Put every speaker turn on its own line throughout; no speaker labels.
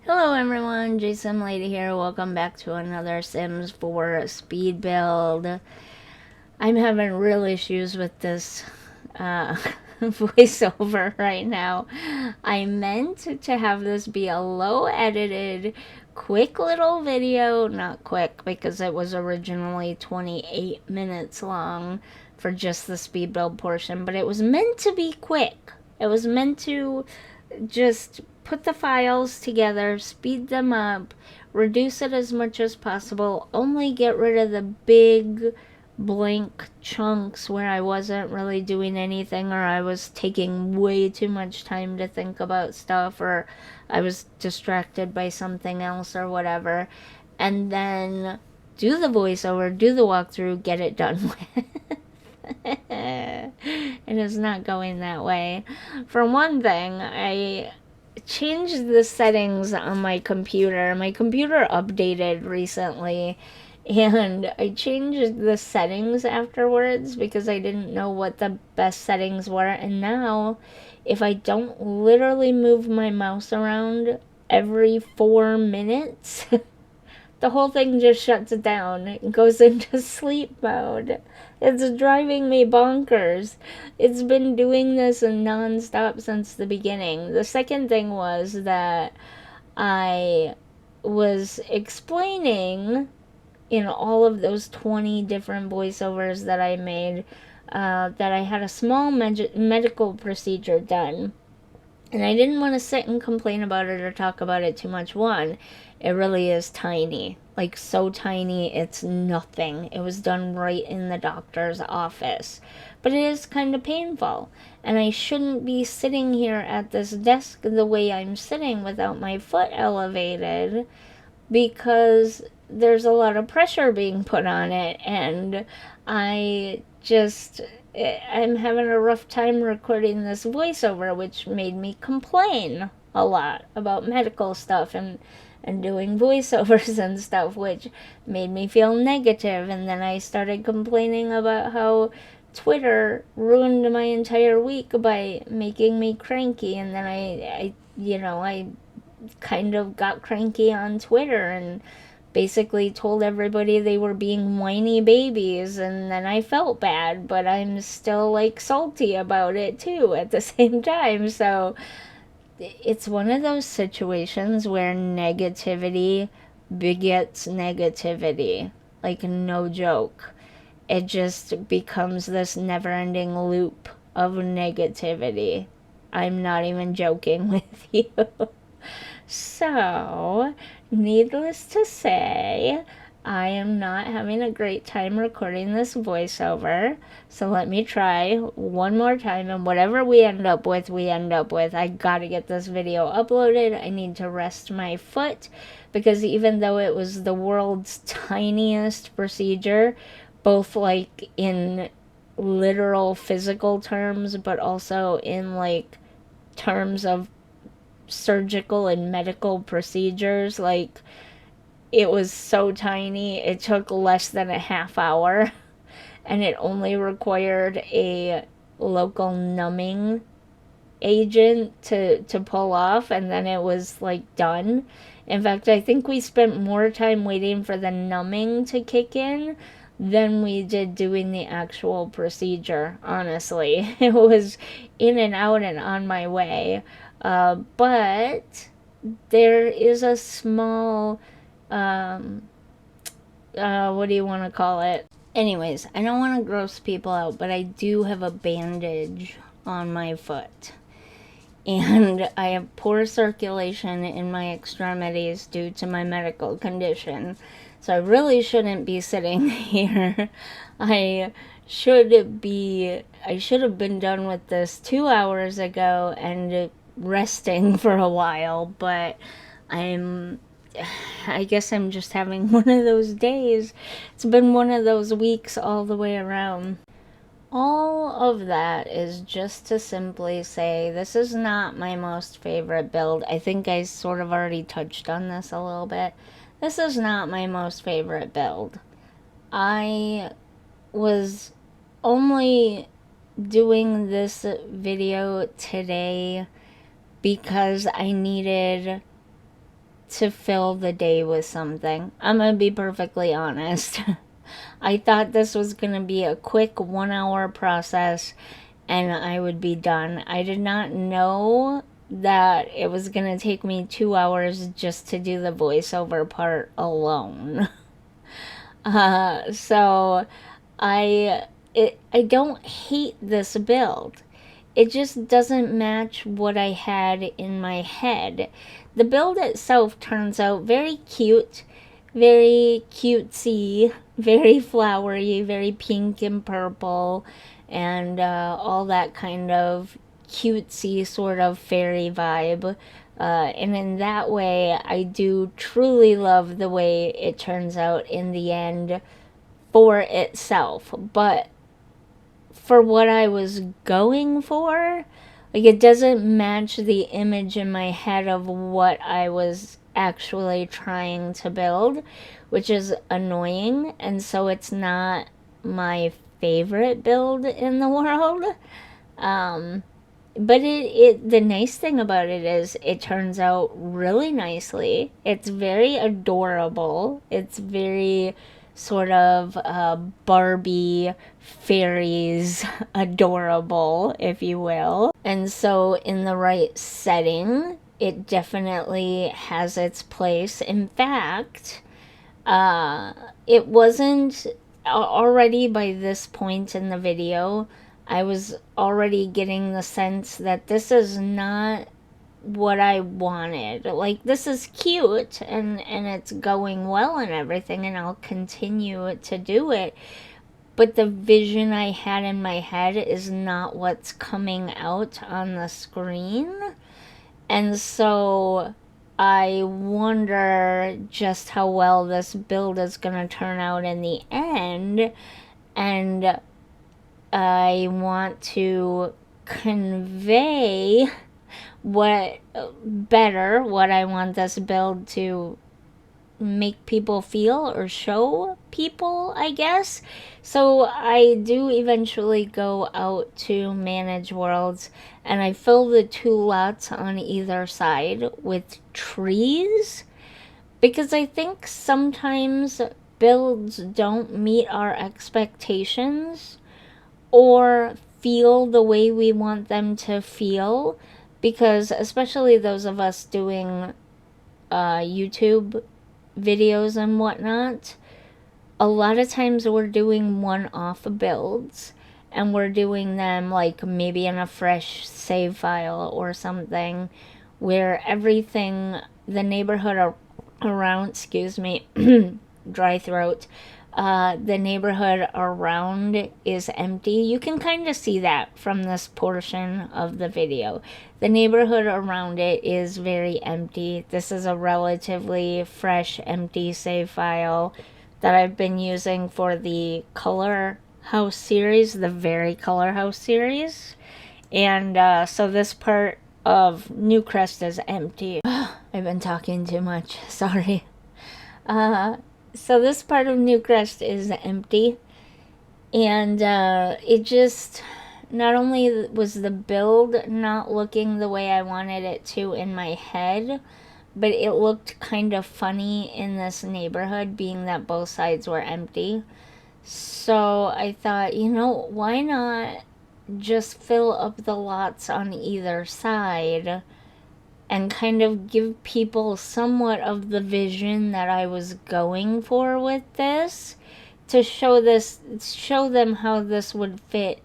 Hello everyone, JSimLady here. Welcome back to another Sims 4 speed build. I'm having real issues with this voiceover right now. I meant to have this be a low edited, quick little video. Not quick because it was originally 28 minutes long for just the speed build portion, but it was meant to be quick. It was meant to just put the files together, speed them up, reduce it as much as possible, only get rid of the big blank chunks where I wasn't really doing anything, or I was taking way too much time to think about stuff, or I was distracted by something else or whatever, and then do the voiceover, do the walkthrough, get it done with. It is not going that way. For one thing, I changed the settings on my computer. My computer updated recently, and I changed the settings afterwards because I didn't know what the best settings were. And now, if I don't literally move my mouse around every 4 minutes, the whole thing just shuts down and goes into sleep mode. It's driving me bonkers. It's been doing this nonstop since the beginning. The second thing was that I was explaining in all of those 20 different voiceovers that I made that I had a small medical procedure done. And I didn't want to sit and complain about it or talk about it too much. One, it really is tiny. Like, so tiny, it's nothing. It was done right in the doctor's office. But it is kind of painful. And I shouldn't be sitting here at this desk the way I'm sitting without my foot elevated, because there's a lot of pressure being put on it. And I'm having a rough time recording this voiceover, which made me complain a lot about medical stuff and doing voiceovers and stuff, which made me feel negative. And then I started complaining about how Twitter ruined my entire week by making me cranky. And then I kind of got cranky on Twitter and basically told everybody they were being whiny babies, and then I felt bad, but I'm still like salty about it too at the same time. So it's one of those situations where negativity begets negativity, like, no joke. It just becomes this never-ending loop of negativity. I'm not even joking with you. So, needless to say, I am not having a great time recording this voiceover. So let me try one more time, and whatever we end up with, we end up with. I gotta get this video uploaded. I need to rest my foot, because even though it was the world's tiniest procedure, both like in literal physical terms, but also in like terms of surgical and medical procedures, like, it was so tiny, it took less than a half hour, and it only required a local numbing agent to pull off, and then it was like done. In fact, I think we spent more time waiting for the numbing to kick in than we did doing the actual procedure, honestly. It was in and out and on my way. But there is a small, what do you want to call it? Anyways, I don't want to gross people out, but I do have a bandage on my foot. And I have poor circulation in my extremities due to my medical condition. So I really shouldn't be sitting here. I should have been done with this 2 hours ago and resting for a while, but I guess I'm just having one of those days. It's been one of those weeks all the way around. All of that is just to simply say this is not my most favorite build. I think I sort of already touched on this a little bit. This is not my most favorite build. I was only doing this video today because I needed to fill the day with something. I'm gonna be perfectly honest. I thought this was gonna be a quick 1 hour process and I would be done. I did not know that it was gonna take me 2 hours just to do the voiceover part alone. So I don't hate this build. It just doesn't match what I had in my head. The build itself turns out very cute, very cutesy, very flowery, very pink and purple, and all that kind of cutesy sort of fairy vibe. And in that way, I do truly love the way it turns out in the end for itself. But for what I was going for, like, it doesn't match the image in my head of what I was actually trying to build, which is annoying. And so it's not my favorite build in the world. But the nice thing about it is it turns out really nicely. It's very adorable. It's very sort of Barbie fairies adorable, if you will. And so in the right setting, it definitely has its place. In fact, it wasn't already by this point in the video, I was already getting the sense that this is not what I wanted. Like, this is cute and it's going well and everything, and I'll continue to do it. But the vision I had in my head is not what's coming out on the screen. And so I wonder just how well this build is going to turn out in the end. And I want to convey what I want this build to make people feel or show people, I guess. So I do eventually go out to manage worlds, and I fill the 2 lots on either side with trees, because I think sometimes builds don't meet our expectations or feel the way we want them to feel, because especially those of us doing YouTube videos and whatnot, a lot of times we're doing one-off builds, and we're doing them like maybe in a fresh save file or something, where everything, the neighborhood around, excuse me, dry throat, the neighborhood around is empty. You can kind of see that from this portion of the video. The neighborhood around it is very empty. This is a relatively fresh, empty save file that I've been using for the Color House series, the Very Color House series. And so this part of Newcrest is empty. I've been talking too much, sorry. So this part of Newcrest is empty, and it just, not only was the build not looking the way I wanted it to in my head, but it looked kind of funny in this neighborhood, being that both sides were empty. So I thought, why not just fill up the lots on either side and kind of give people somewhat of the vision that I was going for with this, to show them how this would fit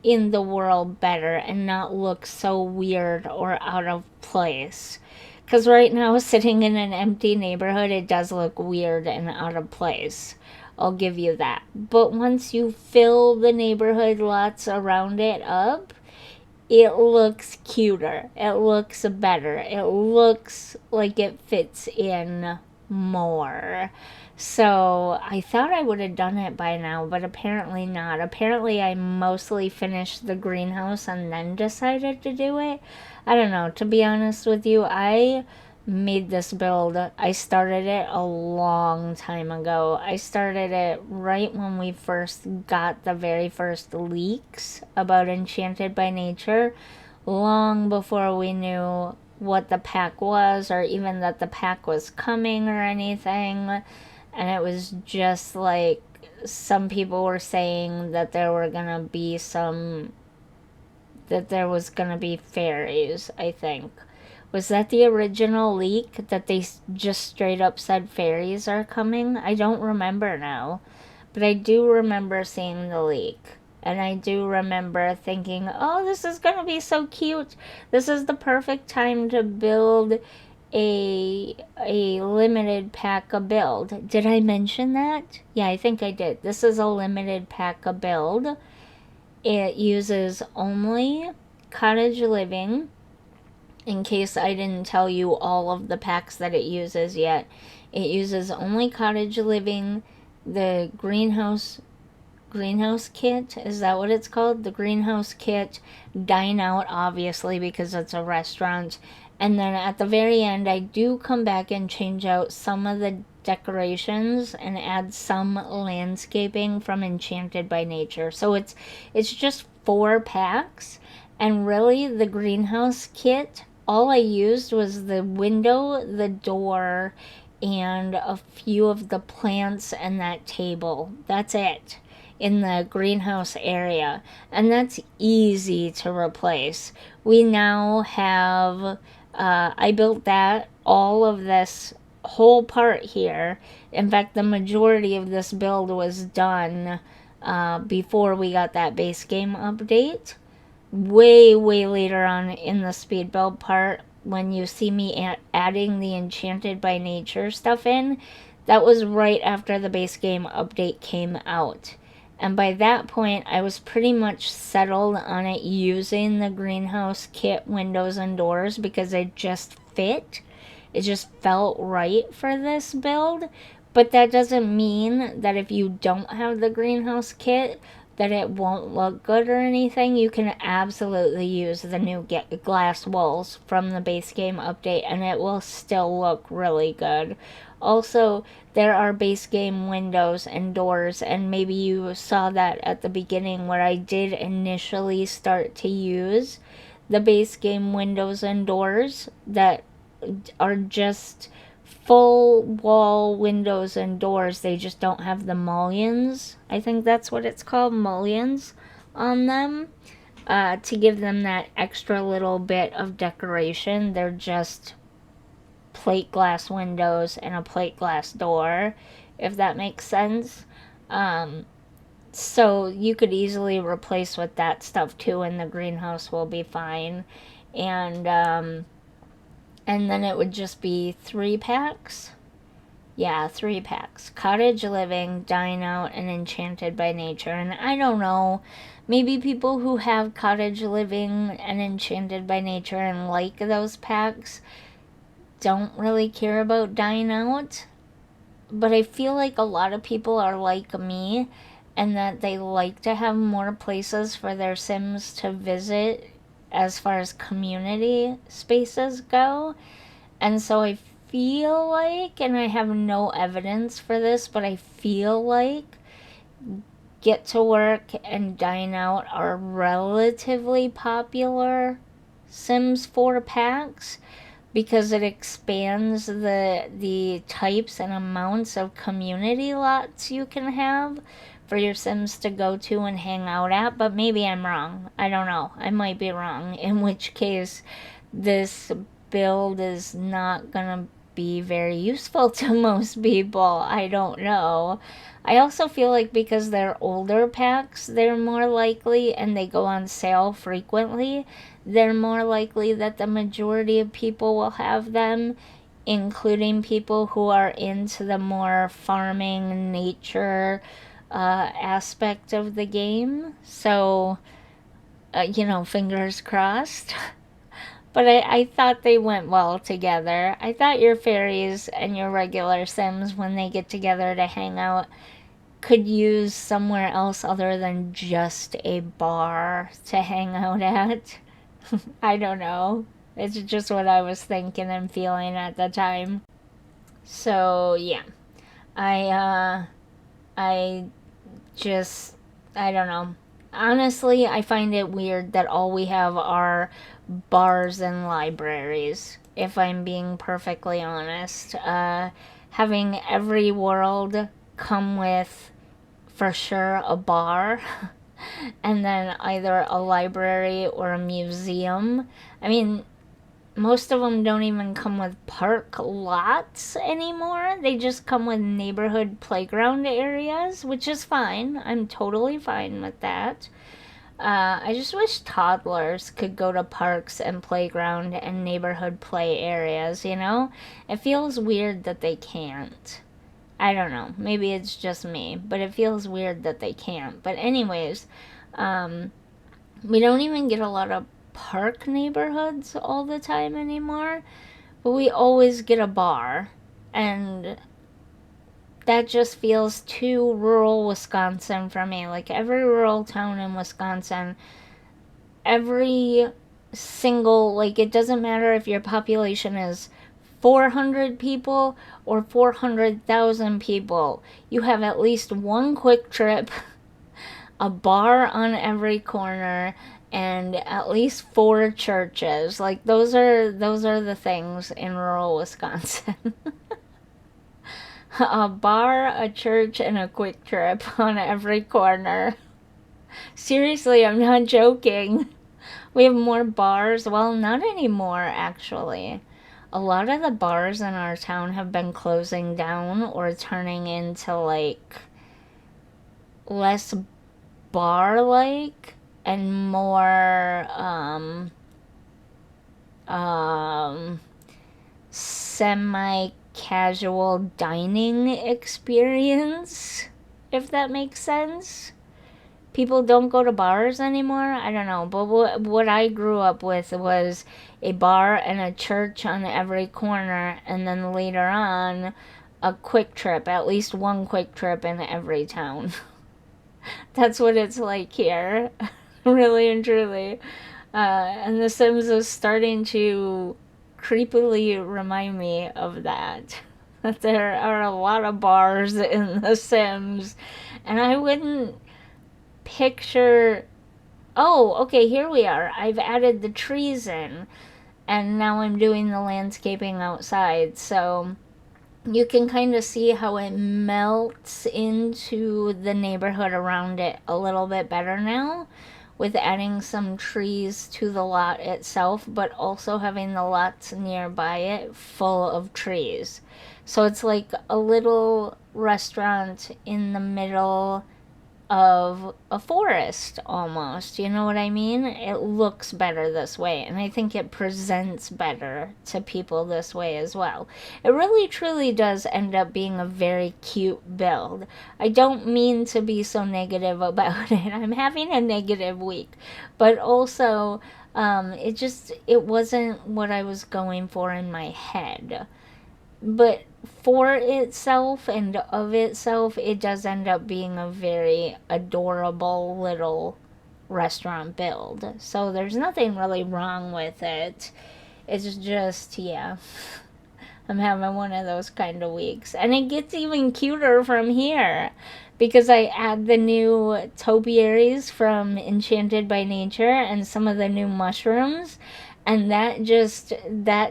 in the world better and not look so weird or out of place. Because right now, sitting in an empty neighborhood, it does look weird and out of place. I'll give you that. But once you fill the neighborhood lots around it up, it looks cuter. It looks better. It looks like it fits in more. So I thought I would have done it by now, but apparently not. Apparently I mostly finished the greenhouse and then decided to do it. I don't know. To be honest with you, I made this build. I started it a long time ago. I started it right when we first got the very first leaks about Enchanted by Nature, long before we knew what the pack was, or even that the pack was coming or anything. And it was just like some people were saying that there was gonna be fairies, I think. Was that the original leak, that they just straight up said fairies are coming? I don't remember now. But I do remember seeing the leak. And I do remember thinking, oh, this is going to be so cute. This is the perfect time to build a limited pack a build. Did I mention that? Yeah, I think I did. This is a limited pack a build. It uses only cottage living, in case I didn't tell you all of the packs that it uses yet. It uses only cottage living, the greenhouse kit, is that what it's called? The greenhouse kit, dine out, obviously, because it's a restaurant. And then at the very end, I do come back and change out some of the decorations and add some landscaping from Enchanted by Nature. So it's just 4 packs, and really the greenhouse kit, all I used was the window, the door, and a few of the plants and that table. That's it in the greenhouse area, and that's easy to replace. We now have, I built that, all of this whole part here. In fact, the majority of this build was done before we got that base game update. Way later on in the speed build part, when you see me adding the Enchanted by Nature stuff in, that was right after the base game update came out. And by that point, I was pretty much settled on it using the greenhouse kit windows and doors because it just fit. It just felt right for this build. But that doesn't mean that if you don't have the greenhouse kit, that it won't look good or anything. You can absolutely use the new glass walls from the base game update and it will still look really good. Also, there are base game windows and doors, and maybe you saw that at the beginning where I did initially start to use the base game windows and doors that are just full wall windows and doors. They just don't have the mullions. I think that's what it's called, mullions on them, to give them that extra little bit of decoration. They're just plate glass windows and a plate glass door, if that makes sense. So you could easily replace with that stuff too, and the greenhouse will be fine. And then it would just be 3 packs. Yeah, 3 packs. Cottage Living, Dine Out, and Enchanted by Nature. And I don't know, maybe people who have Cottage Living and Enchanted by Nature and like those packs don't really care about Dine Out. But I feel like a lot of people are like me, and that they like to have more places for their Sims to visit as far as community spaces go. And so I feel like, and I have no evidence for this, but I feel like Get to Work and Dine Out are relatively popular Sims 4 packs because it expands the types and amounts of community lots you can have for your Sims to go to and hang out at. But maybe I'm wrong. I don't know. I might be wrong, in which case this build is not gonna be very useful to most people. I don't know. I also feel like because they're older packs, they're more likely, and they go on sale frequently, they're more likely that the majority of people will have them, including people who are into the more farming nature aspect of the game. So, fingers crossed. But I thought they went well together. I thought your fairies and your regular Sims, when they get together to hang out, could use somewhere else other than just a bar to hang out at. I don't know. It's just what I was thinking and feeling at the time. So, yeah. I just, I don't know. Honestly, I find it weird that all we have are bars and libraries, if I'm being perfectly honest. Having every world come with, for sure, a bar, and then either a library or a museum. I mean, most of them don't even come with park lots anymore. They just come with neighborhood playground areas, which is fine. I'm totally fine with that. I just wish toddlers could go to parks and playground and neighborhood play areas, you know? It feels weird that they can't. I don't know. Maybe it's just me, but it feels weird that they can't. But anyways, um, we don't even get a lot of park neighborhoods all the time anymore, but we always get a bar, and that just feels too rural Wisconsin for me. Like every rural town in Wisconsin, every single, like, it doesn't matter if your population is 400 people or 400,000 people, you have at least one Quick Trip, a bar on every corner, and at least 4 churches. Like those are the things in rural Wisconsin. A bar, a church, and a Quick Trip on every corner. Seriously, I'm not joking. We have more bars. Well, not anymore, actually. A lot of the bars in our town have been closing down or turning into, like, less bar-like and more, semi-casual dining experience, if that makes sense. People don't go to bars anymore. I don't know, but what I grew up with was a bar and a church on every corner, and then later on a Quick Trip, at least one Quick Trip in every town. That's what it's like here. Really and truly. And The Sims is starting to creepily remind me of that. That there are a lot of bars in The Sims, and I wouldn't picture. Oh, okay, here we are. I've added the trees in, and now I'm doing the landscaping outside, so you can kind of see how it melts into the neighborhood around it a little bit better now, with adding some trees to the lot itself, but also having the lots nearby it full of trees. So it's like a little restaurant in the middle of a forest almost. You know what I mean? It looks better this way, and I think it presents better to people this way as well. It really truly does end up being a very cute build. I don't mean to be so negative about it. I'm having a negative week, but also it wasn't what I was going for in my head. But for itself and of itself, it does end up being a very adorable little restaurant build. So there's nothing really wrong with it. It's just, yeah, I'm having one of those kind of weeks. And it gets even cuter from here because I add the new topiaries from Enchanted by Nature and some of the new mushrooms, and that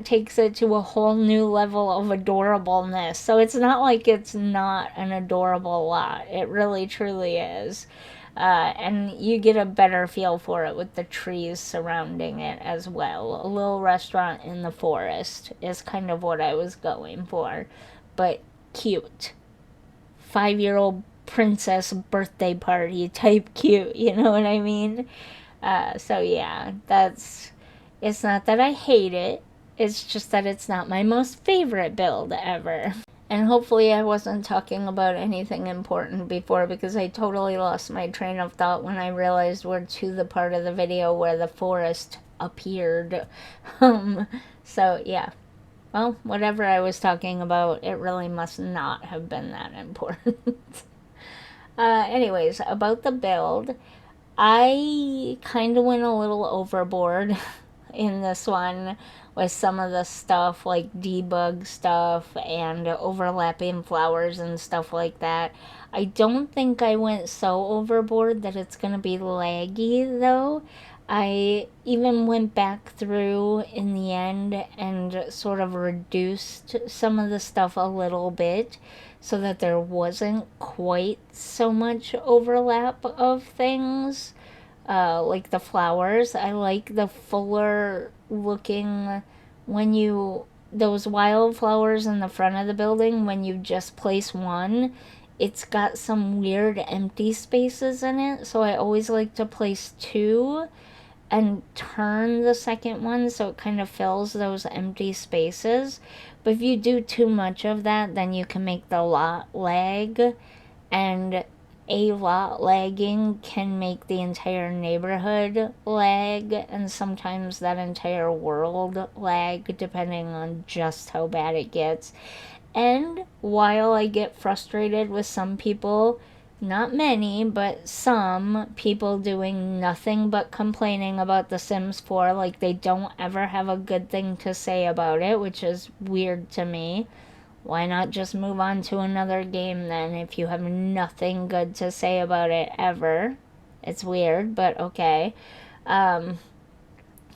takes it to a whole new level of adorableness. So it's not like it's not an adorable lot. It really truly is. And you get a better feel for it with the trees surrounding it as well. A little restaurant in the forest is kind of what I was going for, but cute. 5-year-old princess birthday party type cute, you know what I mean? So yeah, it's not that I hate it, it's just that it's not my most favorite build ever. And hopefully I wasn't talking about anything important before, because I totally lost my train of thought when I realized we're to the part of the video where the forest appeared. So yeah. Well, whatever I was talking about, it really must not have been that important. Anyways, about the build, I kind of went a little overboard in this one with some of the stuff, like debug stuff and overlapping flowers and stuff like that. I don't think I went so overboard that it's going to be laggy, though. I even went back through in the end and sort of reduced some of the stuff a little bit so that there wasn't quite so much overlap of things. Like the flowers, I like the fuller looking when you those wildflowers in the front of the building. When you just place one, it's got some weird empty spaces in it, so I always like to place two and turn the second one so it kind of fills those empty spaces. But if you do too much of that, then you can make the lot lag, and a lot lagging can make the entire neighborhood lag, and sometimes that entire world lag, depending on just how bad it gets. And while I get frustrated with some people, not many, but some people doing nothing but complaining about The Sims 4, like they don't ever have a good thing to say about it, which is weird to me. Why not just move on to another game then if you have nothing good to say about it ever? It's weird, but okay. Um,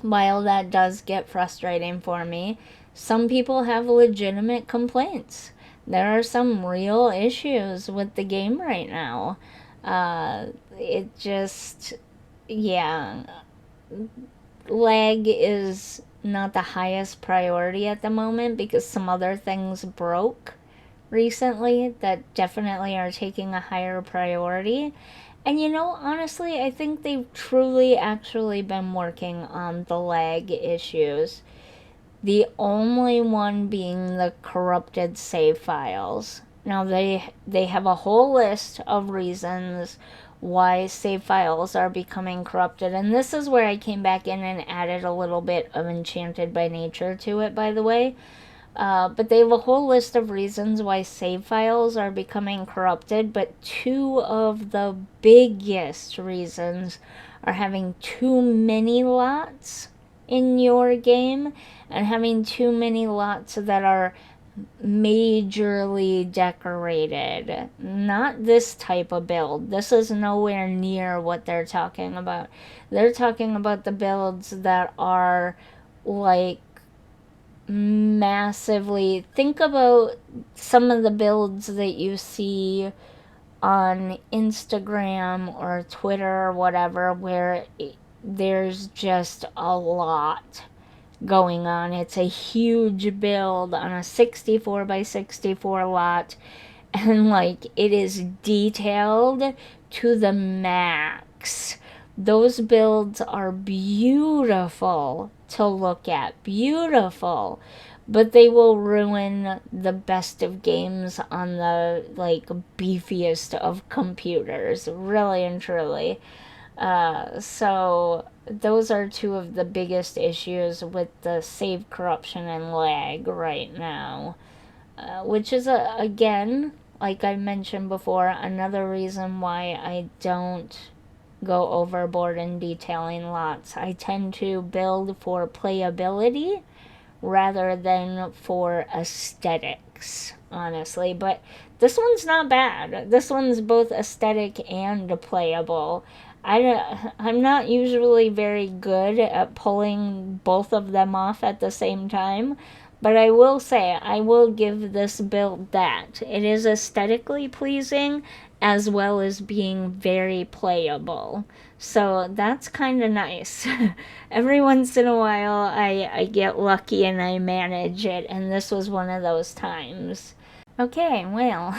while that does get frustrating for me, some people have legitimate complaints. There are some real issues with the game right now. It just, yeah, lag is not the highest priority at the moment because some other things broke recently that definitely are taking a higher priority. And honestly, I think they've truly actually been working on the lag issues. The only one being the corrupted save files. Now they have a whole list of reasons why save files are becoming corrupted, and this is where I came back in and added a little bit of Enchanted by Nature to it, by the way. But they have a whole list of reasons why save files are becoming corrupted, but two of the biggest reasons are having too many lots in your game and having too many lots that are majorly decorated. Not this type of build. This is nowhere near what they're talking about. They're talking about the builds that are like massively. Think about some of the builds that you see on Instagram or Twitter or whatever, where there's just a lot going on. It's a huge build on a 64 by 64 lot, and like it is detailed to the max. Those builds are beautiful to look at, beautiful, but they will ruin the best of games on the like beefiest of computers, really and truly. So those are two of the biggest issues with the save corruption and lag right now, which is again, like I mentioned before, another reason why I don't go overboard in detailing lots. I tend to build for playability rather than for aesthetics, honestly. But this one's not bad. This one's both aesthetic and playable. I'm not usually very good at pulling both of them off at the same time, but I will say I will give this build that. It is aesthetically pleasing as well as being very playable. So that's kind of nice. Every once in a while, I get lucky and I manage it, and this was one of those times. Okay, well,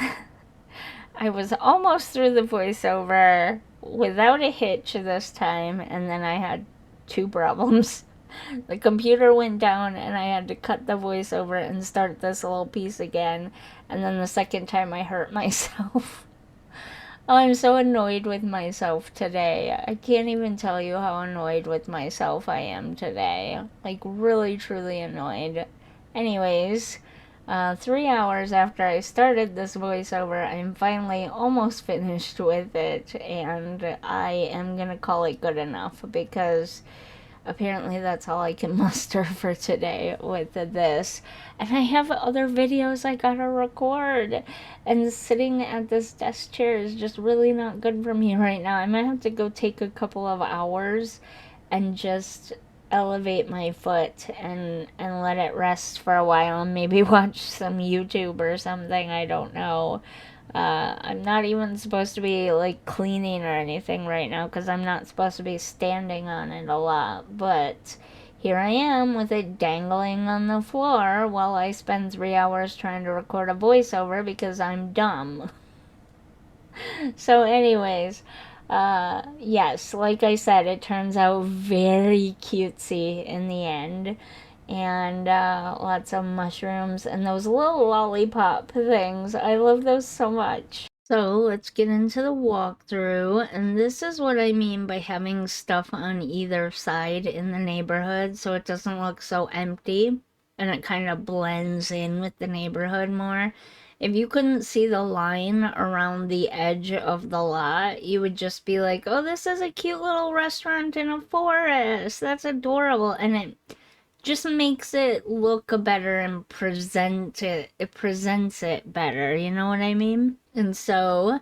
I was almost through the voiceover without a hitch this time, and then I had two problems. The computer went down, and I had to cut the voiceover and start this little piece again, and then the second time I hurt myself. Oh, I'm so annoyed with myself today. I can't even tell you how annoyed with myself I am today. Like, really, truly annoyed. Anyways, 3 hours after I started this voiceover, I'm finally almost finished with it, and I am gonna call it good enough because apparently that's all I can muster for today with this. And I have other videos I gotta record. And sitting at this desk chair is just really not good for me right now. I might have to go take a couple of hours and just elevate my foot and let it rest for a while and maybe watch some YouTube or something. I don't know. I'm not even supposed to be like cleaning or anything right now because I'm not supposed to be standing on it a lot, but here I am with it dangling on the floor while I spend 3 hours trying to record a voiceover because I'm dumb. So, anyways, yes, like I said, it turns out very cutesy in the end. And lots of mushrooms and those little lollipop things. I love those so much. So let's get into the walkthrough, and this is what I mean by having stuff on either side in the neighborhood so it doesn't look so empty and it kind of blends in with the neighborhood more. If you couldn't see the line around the edge of the lot, you would just be like, oh, this is a cute little restaurant in a forest. That's adorable. And it just makes it look better and presents it better, you know what I mean? And so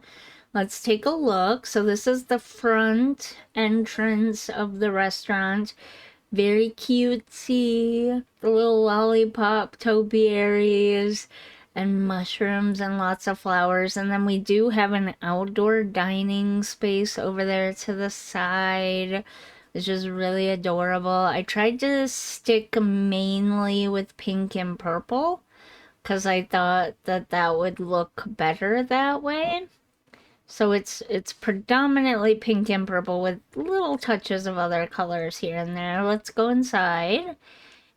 let's take a look. So this is the front entrance of the restaurant. Very cutesy, the little lollipop topiaries and mushrooms and lots of flowers. And then we do have an outdoor dining space over there to the side. It's just really adorable. I tried to stick mainly with pink and purple because I thought that that would look better that way. So it's predominantly pink and purple with little touches of other colors here and there. Let's go inside.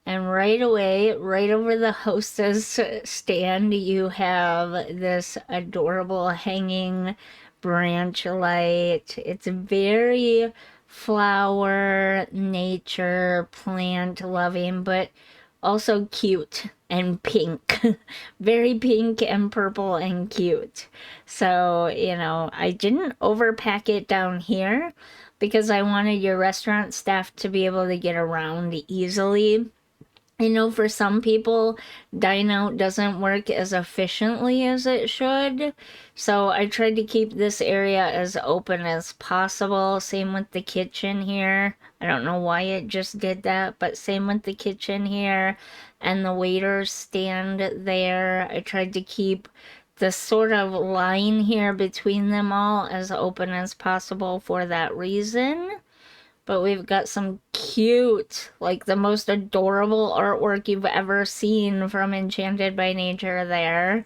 And right away, right over the hostess stand, you have this adorable hanging branch light. It's very flower, nature, plant loving, but also cute and pink. Very pink and purple and cute. So, you know, I didn't overpack it down here because I wanted your restaurant staff to be able to get around easily. I know for some people, dine out doesn't work as efficiently as it should. So I tried to keep this area as open as possible. Same with the kitchen here. I don't know why it just did that, but same with the kitchen here and the waiters stand there. I tried to keep the sort of line here between them all as open as possible for that reason. But we've got some cute, like the most adorable artwork you've ever seen from Enchanted by Nature there.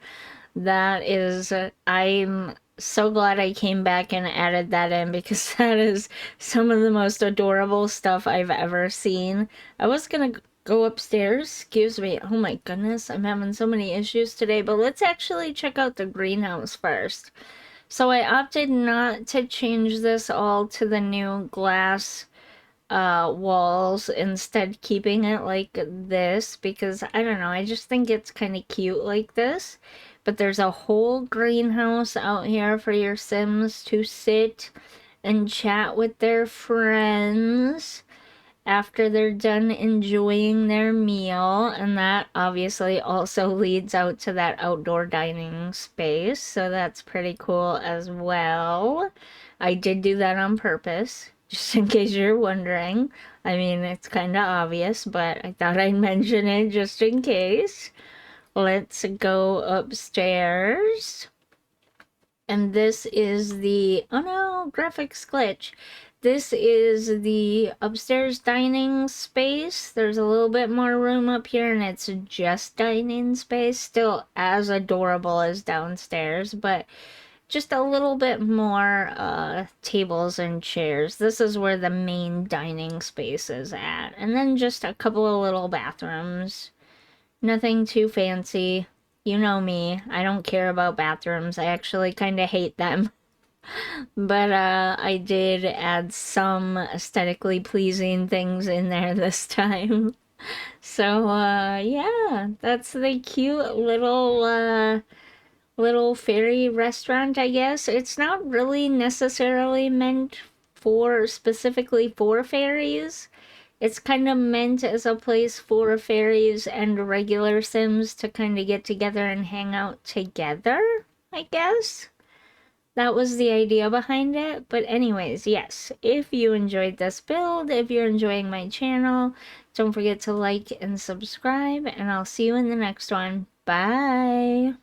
That is, I'm so glad I came back and added that in because that is some of the most adorable stuff I've ever seen. I was gonna go upstairs, excuse me. Oh my goodness, I'm having so many issues today, but let's actually check out the greenhouse first. So I opted not to change this all to the new glass walls, instead keeping it like this because I don't know, I just think it's kind of cute like this. But there's a whole greenhouse out here for your Sims to sit and chat with their friends after they're done enjoying their meal, and that obviously also leads out to that outdoor dining space, so that's pretty cool as well. I did do that on purpose, just in case you're wondering. I mean, it's kind of obvious, but I thought I'd mention it just in case. Let's go upstairs. And this is the, oh no, graphics glitch. This is the upstairs dining space. There's a little bit more room up here and it's just dining space. Still as adorable as downstairs, but just a little bit more tables and chairs. This is where the main dining space is at. And then just a couple of little bathrooms. Nothing too fancy. You know me, I don't care about bathrooms. I actually kind of hate them. But I did add some aesthetically pleasing things in there this time. So yeah, that's the cute little fairy restaurant, I guess. It's not really necessarily meant for specifically for fairies. It's kind of meant as a place for fairies and regular Sims to kind of get together and hang out together, I guess. that was the idea behind it. But anyways, yes, if you enjoyed this build, if you're enjoying my channel, don't forget to like and subscribe, and I'll see you in the next one. Bye!